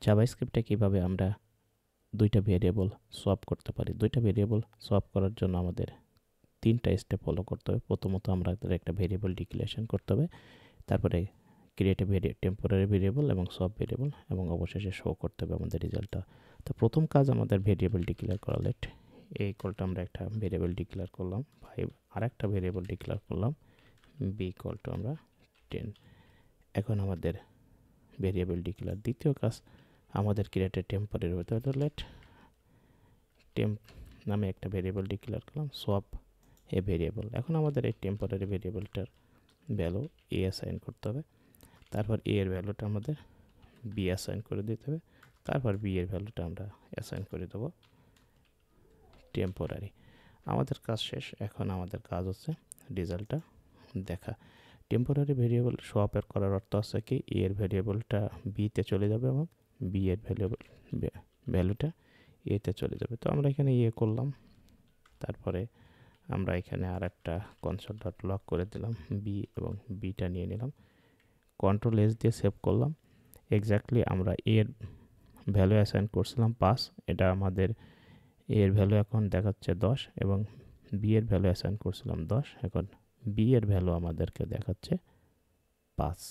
জাভাস্ক্রিপ্টে কিভাবে আমরা দুইটা ভেরিয়েবল সোয়াপ করতে পারি। দুইটা ভেরিয়েবল সোয়াপ করার জন্য আমাদের 3টা স্টেপ ফলো করতে হবে। প্রথমত আমাদের একটা ভেরিয়েবল ডিক্লারেশন করতে হবে, তারপরে ক্রিয়েট টেম্পোরারি ভেরিয়েবল এবং সোয়াপ ভেরিয়েবল, এবং অবশেষে শো করতে হবে আমাদের রেজাল্টটা। তো প্রথম কাজ আমাদের ভেরিয়েবল ডিক্লেয়ার করা। লেট এই ইকুয়ালটা আমরা একটা ভেরিয়েবল ডিক্লেয়ার করলাম 5, আর একটা ভেরিয়েবল ডিক্লেয়ার করলাম বি ইকুয়ালটা আমরা 10। এখন আমাদের ভেরিয়েবল ডিক্লেয়ার। দ্বিতীয় কাজ আমাদের ক্রিয়েটেড টেম্পোরারি হতে হবে। লেট টেম্প নামে একটা ভেরিয়েবল ডিক্লেয়ার করলাম সোয়াপ এ ভেরিয়েবল। এখন আমাদের এই টেম্পোরারি ভেরিয়েবলটার ভ্যালু এ অ্যাসাইন করতে হবে, তারপর এ এর ভ্যালুটা আমাদের বি অ্যাসাইন করে দিতে হবে, তারপর বি এর ভ্যালুটা আমরা অ্যাসাইন করে দেবো টেম্পোরারি। আমাদের কাজ শেষ। এখন আমাদের কাজ হচ্ছে রেজাল্টটা দেখা। টেম্পোরারি ভেরিয়েবল সোয়াপের করার অর্থ হচ্ছে কি, এ এর ভেরিয়েবলটা বিতে চলে যাবে এবং বি এর ভ্যালুটা এতে চলে যাবে। তো আমরা এখানে ইয়ে করলাম, তারপরে আমরা এখানে আর একটা কনসোল ডট লক করে দিলাম, বি এবং বিটা নিয়ে নিলাম, কন্ট্রোল এস দিয়ে সেভ করলাম। এক্স্যাক্টলি আমরা এর ভ্যালু অ্যাসাইন করছিলাম 5, এটা আমাদের এর ভ্যালু এখন দেখাচ্ছে 10, এবং বি এর ভ্যালু অ্যাসাইন করছিলাম 10, এখন বি এর ভ্যালু আমাদেরকে দেখাচ্ছে 5।